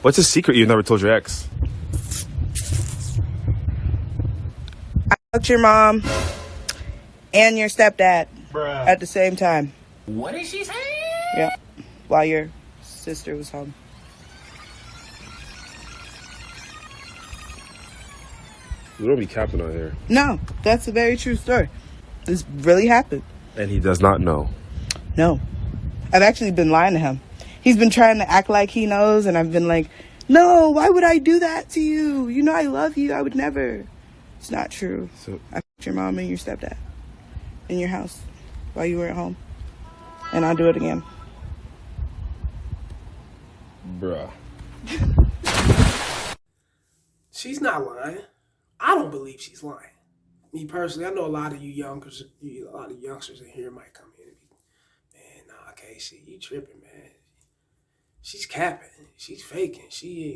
What's a secret you never told your ex? I fucked your mom and your stepdad Bruh. at the same time. What is she saying? Yeah, while your sister was home. We don't be capping on here. No, that's a very true story. This really happened. And he does not know. No. I've actually been lying to him. He's been trying to act like he knows, and I've been like, no, why would I do that to you? You know I love you. I would never. It's not true. So, I fucked your mom and your stepdad in your house while you were at home. And I'll do it again. bruh. She's not lying. I don't believe she's lying. Me personally, I know a lot of youngsters in here might come in and be, man, nah, Casey, you tripping, man. She's capping. She's faking.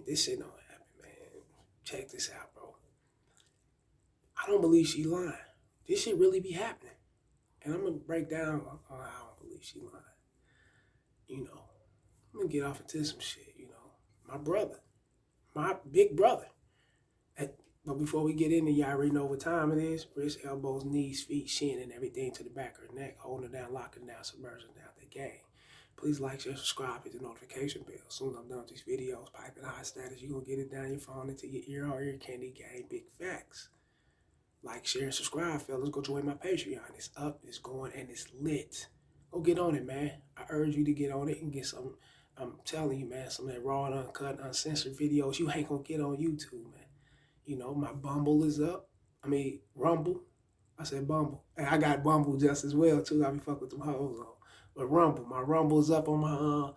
This shit don't happen, man. Check this out, bro. I don't believe she lying. This shit really be happening. And I'm going to break down on how I don't believe she lying. You know, I'm going to get off into some shit, you know. My brother, my big brother. But before we get into, y'all already know what time it is. Wrists, elbows, knees, feet, shin, and everything to the back of her neck. Holding her down, locking down, submerging down the game. Please like, share, subscribe, hit the notification bell. As soon as I'm done with these videos, piping high status, you're going to get it down your phone into your ear or ear candy game. Big facts. Like, share, and subscribe, fellas. Go join my Patreon. It's up, it's going, and it's lit. Go get on it, man. I urge you to get on it and get some, I'm telling you, man, some of that raw and uncut, uncensored videos you ain't going to get on YouTube, man. You know, my Bumble is up. Rumble. I said Bumble. And I got Bumble just as well, too. I be fucking with them hoes on. But Rumble. My Rumble is up on my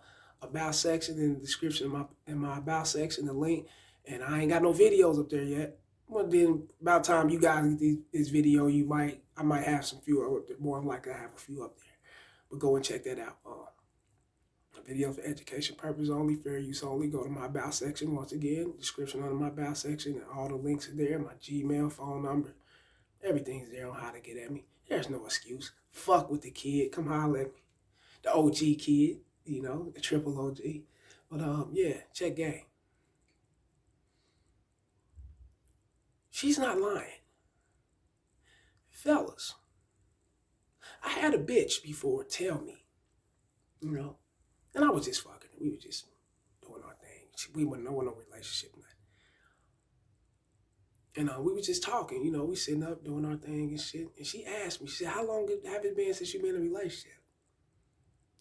about section in the description in my about section, the link. And I ain't got no videos up there yet. Well, then about time you guys get this video, I might have some few up there. More than likely I have a few up there. But go and check that out. Video for education purpose only, fair use only. Go to my about section once again. Description under my about section, and all the links are there. My Gmail, phone number, everything's there on how to get at me. There's no excuse. Fuck with the kid. Come holler at me. The OG kid, you know, the triple OG. But yeah, check game. She's not lying. Fellas, I had a bitch before tell me, you know, and I was just fucking. We were just doing our thing. We weren't no relationship, nothing. And we were just talking, you know, we sitting up doing our thing and shit. And she asked me, she said, how long have it been since you've been in a relationship?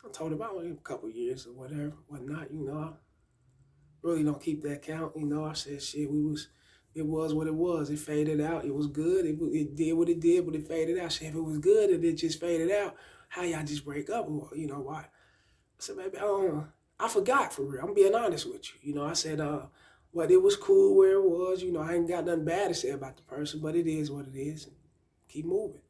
I told her about a couple years or whatever, whatnot, you know. I really don't keep that count, you know. I said, shit, it was what it was. It faded out. It was good. It did what it did, but it faded out. Shit, if it was good and it just faded out, how y'all just break up? You know, why? I said, baby, I forgot for real. I'm being honest with you. You know, I said, well, it was cool where it was. You know, I ain't got nothing bad to say about the person, but it is what it is. And keep moving.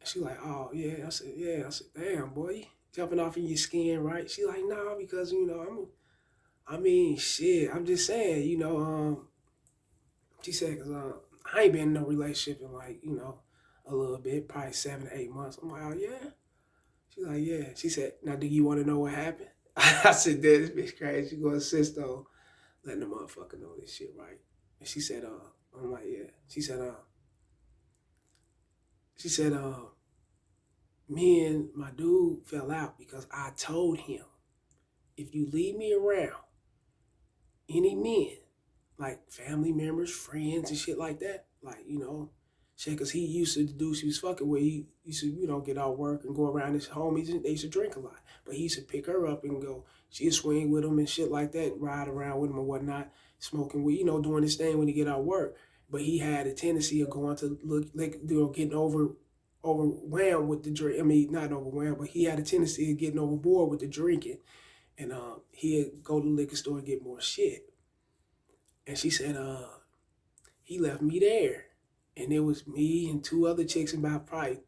And she like, oh, yeah. I said, yeah. I said, damn, boy, you jumping off in your skin, right? She like, nah, because, you know, shit, I'm just saying, you know, she said, because I ain't been in no relationship in like, you know, a little bit, probably 7 to 8 months. I'm like, oh, yeah? She's like, yeah. She said, now, do you want to know what happened? I said, this bitch crazy. She going to insist on letting the motherfucker know this shit, right? And she said, I'm like, yeah. She said, me and my dude fell out because I told him, if you leave me around any men, like family members, friends, and shit like that, like, you know, shit, because he used to, the dude she was fucking with, he used to, you know, get out work and go around his homies, and they used to drink a lot. But he used to pick her up and go, she'd swing with him and shit like that, ride around with him or whatnot, smoking weed, you know, doing his thing when he get out work. But he had a tendency of going to look, like, you know, getting overwhelmed with the drink. I mean, not overwhelmed, but he had a tendency of getting overboard with the drinking. And he'd go to the liquor store and get more shit. And she said, he left me there. And it was me and 2 other chicks and about probably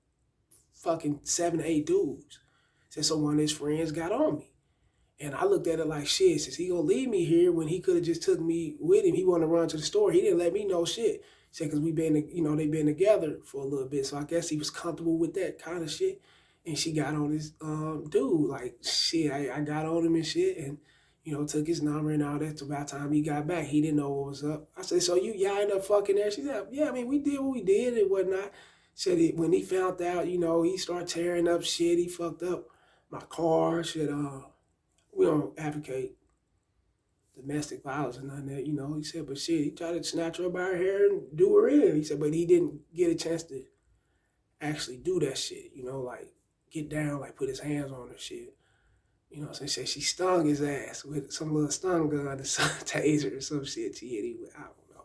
fucking 7 or 8 dudes. Said, so one of his friends got on me. And I looked at it like, shit, since he gonna leave me here when he could have just took me with him, he wanted to run to the store. He didn't let me know shit. Said, because we been, you know, they been together for a little bit. So I guess he was comfortable with that kind of shit. And she got on this dude, like, shit, I got on him and shit. And Took his number and all that. Till about the time he got back, he didn't know what was up. I said, so y'all end up fucking there? She said, yeah, I mean, we did what we did and whatnot. Said when he found out, he started tearing up shit. He fucked up my car. Shit, we don't advocate domestic violence or nothing that, He said, but shit, he tried to snatch her by her hair and do her in. He said, but he didn't get a chance to actually do that shit, like get down, like put his hands on her shit. So she said she stung his ass with some little stun gun or some taser or some shit she hit him with. I don't know.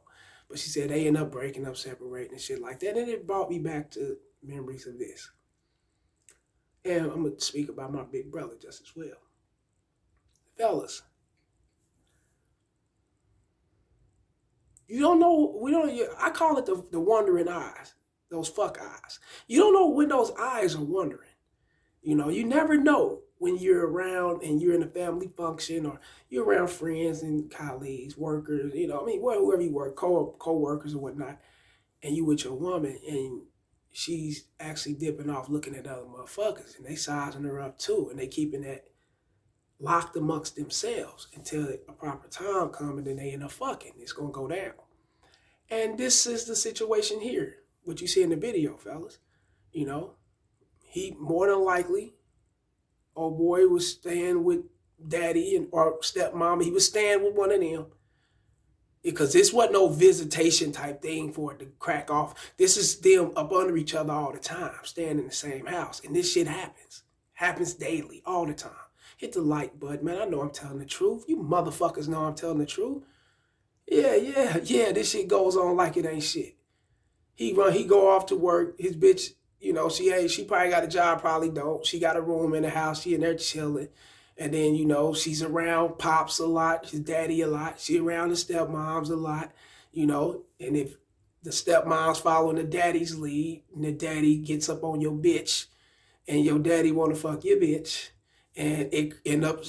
But she said they end up breaking up, separating and shit like that. And it brought me back to memories of this. And I'm going to speak about my big brother just as well. Fellas, you don't know, I call it the wandering eyes, those fuck eyes. You don't know when those eyes are wandering. You never know when you're around and you're in a family function or you're around friends and colleagues, workers, whoever you work, co-workers or whatnot, and you with your woman and she's actually dipping off looking at other motherfuckers and they sizing her up too and they keeping that locked amongst themselves until a proper time comes and then they end up fucking. It's going to go down. And this is the situation here, what you see in the video, fellas. He more than likely, old boy was staying with daddy or stepmom. He was staying with one of them because this wasn't no visitation type thing for it to crack off. This is them up under each other all the time, staying in the same house. And this shit happens daily, all the time. Hit the like button, man. I know I'm telling the truth. You motherfuckers know I'm telling the truth. Yeah, this shit goes on like it ain't shit. He go off to work. His bitch, she probably got a job, probably don't. She got a room in the house. She in there chilling. And then, she's around Pops a lot, his daddy a lot. She around the stepmoms a lot, And if the stepmom's following the daddy's lead and the daddy gets up on your bitch and your daddy want to fuck your bitch and it end up,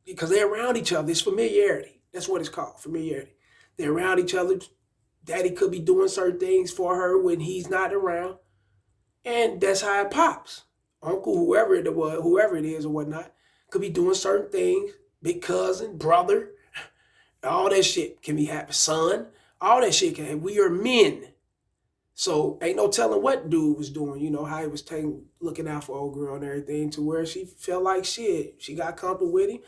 because they're around each other. It's familiarity. That's what it's called, familiarity. They're around each other. Daddy could be doing certain things for her when he's not around. And that's how it pops. Uncle, whoever it is or whatnot, could be doing certain things. Big cousin, brother, all that shit can be happening. Son, all that shit can happen. We are men. So ain't no telling what dude was doing, how he was looking out for old girl and everything to where she felt like shit. She got comfortable with him.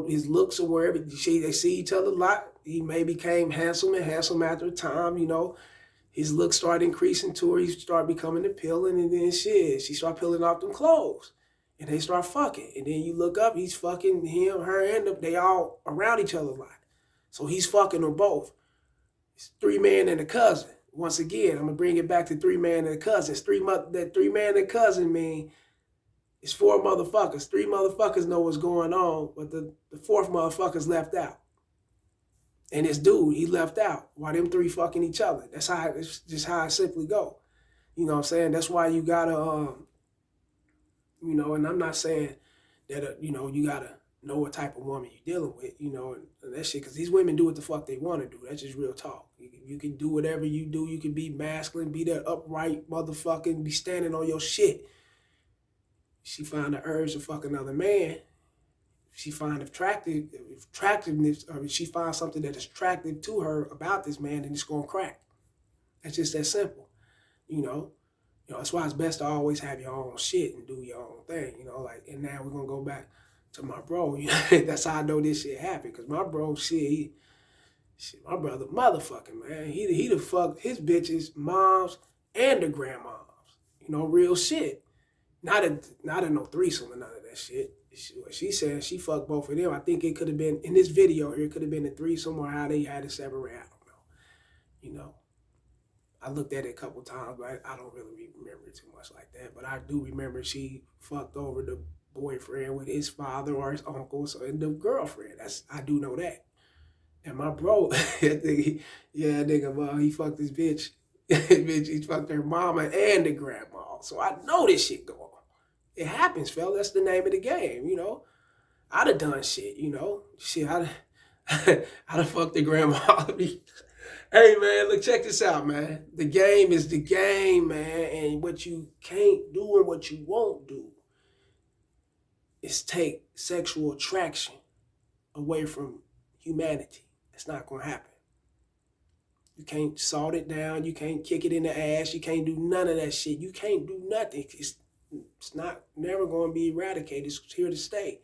His looks or wherever, they see each other a lot. He may became handsome after a time, His looks started increasing to her. He started becoming appealing and then shit. She started peeling off them clothes. And they start fucking. And then you look up, he's fucking him, her, and they all around each other a lot. So he's fucking them both. It's 3 man and a cousin. Once again, I'm going to bring it back to 3 man and a cousin. That 3 man and a cousin mean it's 4 motherfuckers. 3 motherfuckers know what's going on, but the 4th motherfucker's left out. And this dude, he left out while them 3 fucking each other. It's just how it simply go. You know what I'm saying? That's why you gotta, and I'm not saying that, you gotta know what type of woman you're dealing with, and that shit, because these women do what the fuck they want to do. That's just real talk. You can do whatever you do. You can be masculine, be that upright motherfucker, be standing on your shit. She find the urge to fuck another man. She find attractiveness, or she finds something that is attractive to her about this man, and it's gonna crack. That's just that simple, That's why it's best to always have your own shit and do your own thing, And now we're gonna go back to my bro. That's how I know this shit happened, because my bro, my brother, motherfucking man, he'd have fucked his bitches, moms, and the grandmoms, real shit. Not a no threesome or none of that shit. She said she fucked both of them. I think it could have been, in this video here, it could have been a threesome or how they had it separate. I don't know. I looked at it a couple times, but I don't really remember too much like that. But I do remember she fucked over the boyfriend with his father or his uncle, and the girlfriend. I do know that. And my bro, he fucked his bitch. He fucked her mama and the grandma. So I know this shit go on. It happens, fella. That's the name of the game, I'd have done shit, Shit, I'd have fucked the grandma. Hey, man, look, check this out, man. The game is the game, man. And what you can't do and what you won't do is take sexual attraction away from humanity. It's not going to happen. You can't salt it down. You can't kick it in the ass. You can't do none of that shit. You can't do nothing. It's not never going to be eradicated. It's here to stay.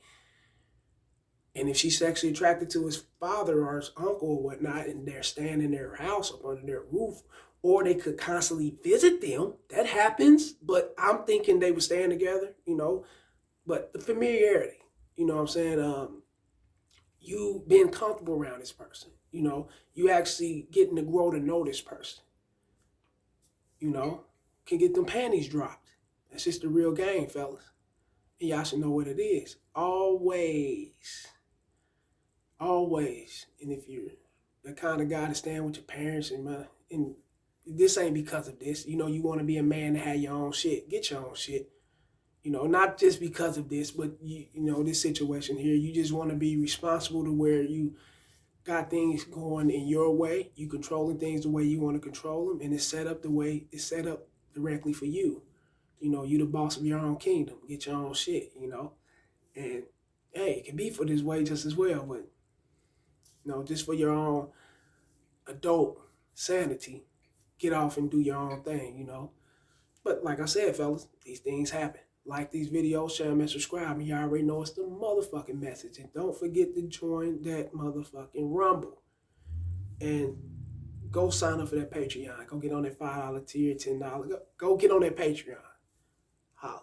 And if she's sexually attracted to his father or his uncle or whatnot, and they're staying in their house up under their roof, or they could constantly visit them, that happens. But I'm thinking they were staying together, you know. But the familiarity, you know what I'm saying? You being comfortable around this person, you know, you actually getting to grow to know this person, you know, can get them panties dropped. That's just the real game, fellas. And y'all should know what it is. Always. Always. And if you're the kind of guy to stand with your parents and this ain't because of this, you know, you want to be a man to have your own shit, get your own shit. You know, not just because of this, but, you know, this situation here, you just want to be responsible to where you got things going in your way, you controlling things the way you want to control them, and it's set up the way it's set up directly for you. You know, you the boss of your own kingdom, get your own shit, you know. And, hey, it can be for this way just as well, but, you know, just for your own adult sanity, get off and do your own thing, you know. But like I said, fellas, these things happen. Like these videos, share them and subscribe. And y'all already know it's the motherfucking message. And don't forget to join that motherfucking Rumble. And go sign up for that Patreon. Go get on that $5 tier, $10. Go get on that Patreon. Holla.